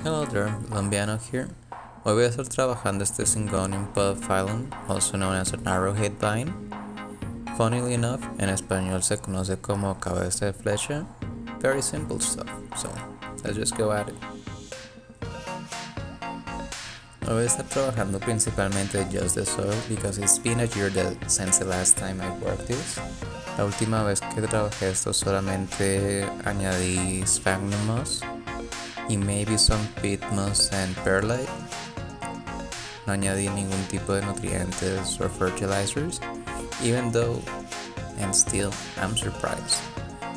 Hello there, Colombiano here. Hoy voy a estar trabajando este Syngonium Podophyllum, also known as an arrowhead vine. Funnily enough, en español se conoce como cabeza de flecha. Very simple stuff, so let's just go at it. Hoy voy a estar trabajando principalmente just the soil because it's been a year since the last time I worked this. La última vez que trabajé esto solamente añadí Sphagnum moss y maybe some peat moss and perlite. No añadí ningún tipo de nutrientes or fertilizers, even though, and still, I'm surprised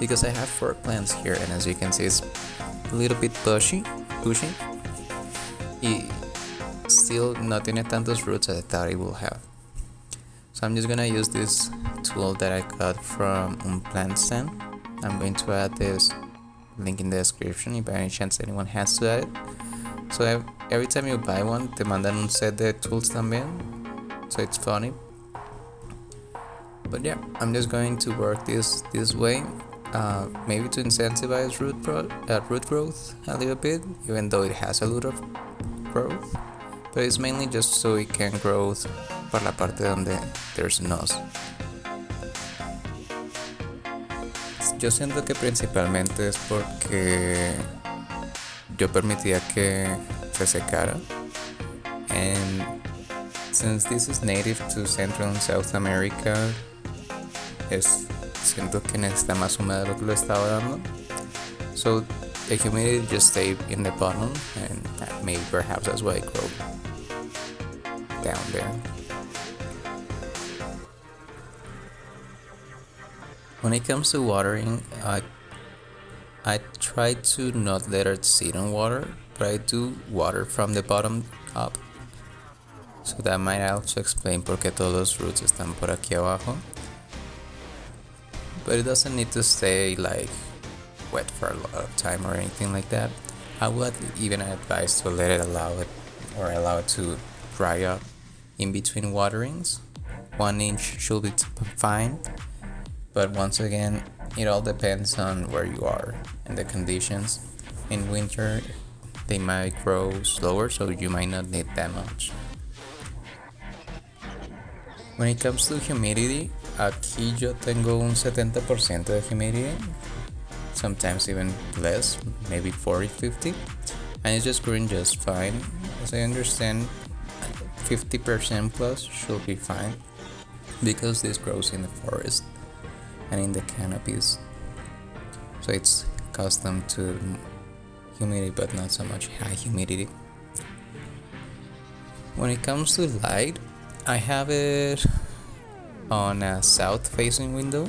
because I have 4 plants here, and as you can see, it's a little bit pushy, y still no tiene tantos roots as I thought it will have. So I'm just gonna use this tool that I got from un plant stand. I'm going to add this link in the description if by any chance anyone has to add it. So every time you buy one, te mandan un set de tools también, so it's funny. But yeah, I'm just going to work this way, maybe to incentivize root growth a little bit, even though it has a lot of growth. But it's mainly just so it can grow por la parte donde there's nos. Yo siento que principalmente es porque yo permitía que se secara, and since this is native to Central and South America, siento que necesita más humedad de lo que lo estaba dando. So the humidity just stayed in the bottom, and maybe perhaps that's why it grew down there. When it comes to watering, I try to not let it sit on water, but I do water from the bottom up. So that might also explain por qué todos los roots están por aquí abajo. But it doesn't need to stay like wet for a lot of time or anything like that. I would even advise to allow it to dry up in between waterings. 1 inch should be fine. But once again, it all depends on where you are and the conditions. In winter, they might grow slower, so you might not need that much. When it comes to humidity, aquí yo tengo un 70% de humidity, sometimes even less, maybe 40-50, and it's just growing just fine. As I understand, 50% plus should be fine because this grows in the forest and in the canopies, so it's accustomed to humidity but not so much high humidity. When it comes to light, I have it on a south facing window.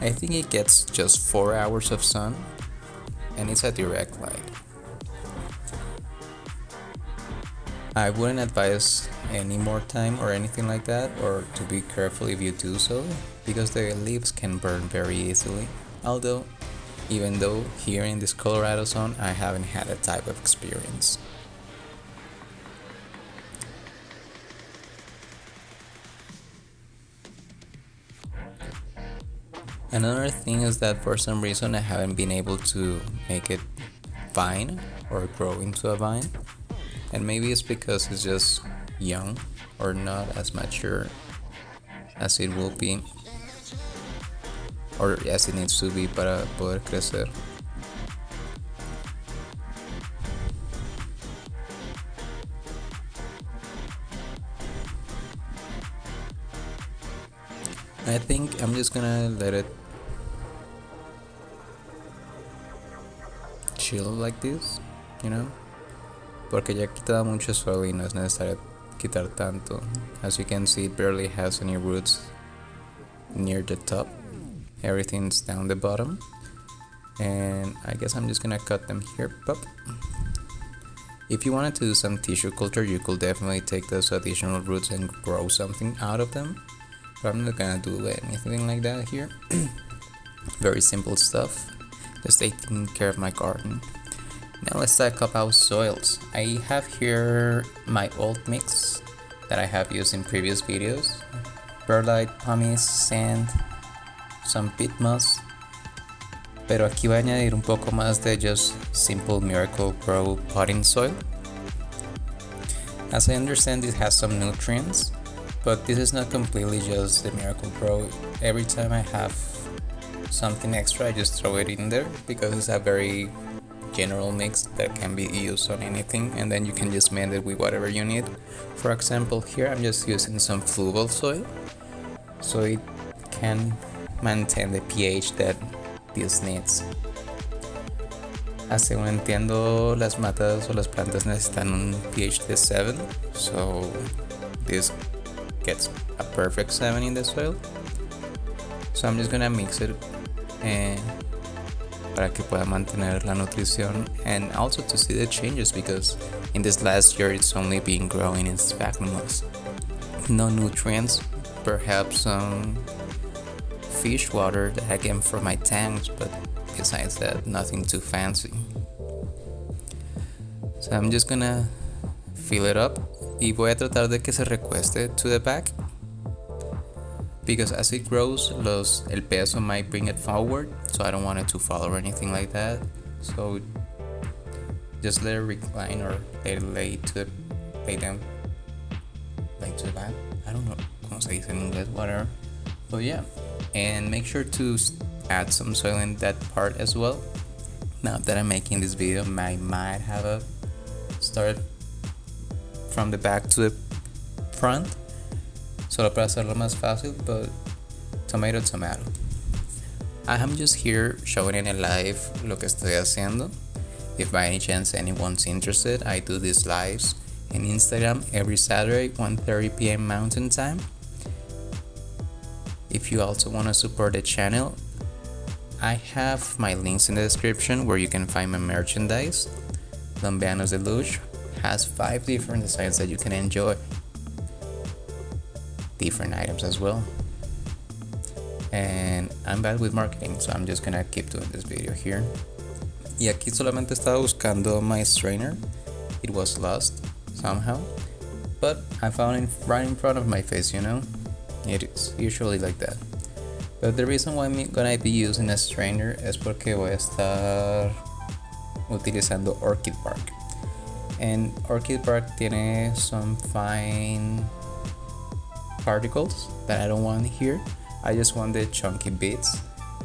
I think it gets just 4 hours of sun, and it's a direct light. I wouldn't advise any more time or anything like that, or to be careful if you do so, because the leaves can burn very easily. Even though here in this Colorado zone I haven't had that type of experience. Another thing is that for some reason I haven't been able to make it vine or grow into a vine, and maybe it's because it's just young or not as mature as it will be, or as it needs to be para poder crecer. I think I'm just gonna let it chill like this, porque ya quitaba mucho suelo y no es necesario quitar tanto. As you can see, it barely has any roots near the top. Everything's down the bottom, and I guess I'm just gonna cut them here. Pop. If you wanted to do some tissue culture, you could definitely take those additional roots and grow something out of them, but I'm not gonna do anything like that here. Very simple stuff, just taking care of my garden. Now let's talk about soils. I have here my old mix that I have used in previous videos: perlite, pumice, sand, some peat moss, Pero aquí voy a añadir un poco más de just simple Miracle-Gro Potting soil. As I understand, it has some nutrients, but this is not completely just the Miracle-Gro. Every time I have something extra, I just throw it in there because it's a very general mix that can be used on anything, and then you can just mend it with whatever you need. For example, here I'm just using some Fluval soil, so it can maintain the pH that this needs. Según entiendo, las matas o las plantas necesitan un pH de 7, so this gets a perfect 7 in the soil. So I'm just gonna mix it para que pueda mantener la nutrición, and also to see the changes, because in this last year it's only been growing in Sphagnum. No nutrients, perhaps some fish water that I get from my tanks, but besides that, nothing too fancy. So I'm just gonna fill it up, y voy a tratar de que se recueste to the back, because as it grows, el peso might bring it forward, so I don't want it to fall or anything like that. So just let it recline, or let it lay down, lay to the back. I don't know cómo se dice en inglés, whatever. But yeah, and make sure to add some soil in that part as well. Now that I'm making this video, I might have a start from the back to the front, solo para hacerlo más fácil, but tomato. I'm just here showing in a live lo que estoy haciendo. If by any chance anyone's interested, I do these lives in Instagram every Saturday, 1:30 p.m. Mountain Time. If you also want to support the channel, I have my links in the description where you can find my merchandise. Lambianos de Luge has 5 different designs that you can enjoy. Different items as well. And I'm bad with marketing, so I'm just gonna keep doing this video here. Y aquí solamente estaba buscando my strainer. It was lost somehow, but I found it right in front of my face, you know? It is usually like that. But the reason why I'm gonna be using a strainer es porque voy a estar utilizando Orchid bark. And Orchid bark tiene some fine particles that I don't want here. I just want the chunky bits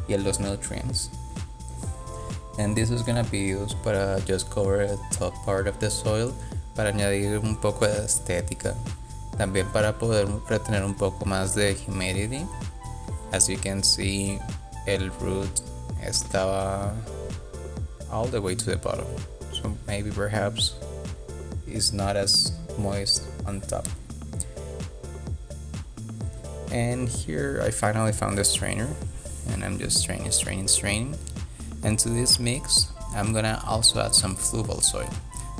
y los nutrients. And this is gonna be used para just cover the top part of the soil, para añadir un poco de estética. También para poder retener un poco más de humidity. As you can see, el root estaba all the way to the bottom, so maybe perhaps it's not as moist on top. And here I finally found the strainer, and I'm just straining. And to this mix, I'm gonna also add some Fluval soil.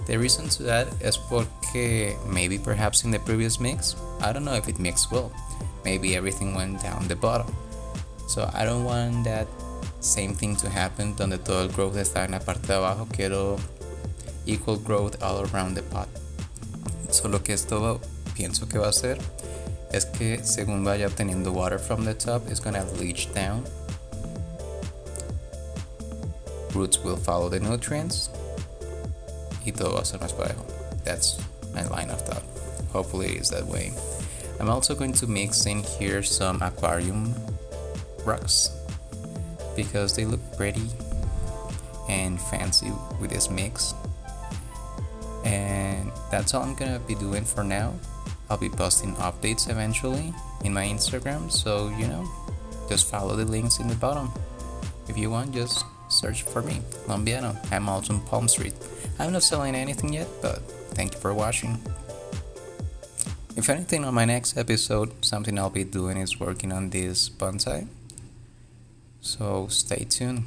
The reason to that is porque maybe perhaps in the previous mix, I don't know if it mixed well. Maybe everything went down the bottom. So I don't want that same thing to happen donde todo el growth está en la parte de abajo. Quiero equal growth all around the pot. So lo que esto pienso que va a hacer es que según vaya obteniendo water from the top, it's gonna leach down. Roots will follow the nutrients. Y todo va a ser más parejo. That's my line of thought. Hopefully it is that way. I'm also going to mix in here some aquarium rocks because they look pretty and fancy with this mix. And that's all I'm gonna be doing for now. I'll be posting updates eventually in my Instagram, so you know, just follow the links in the bottom. If you want, just search for me, Lambiano. I'm also on Palm Street. I'm not selling anything yet, but thank you for watching. If anything, on my next episode, something I'll be doing is working on this bonsai. So stay tuned.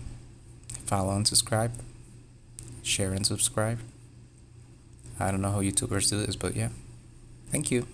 Follow and subscribe. Share and subscribe. I don't know how YouTubers do this, but yeah. Thank you.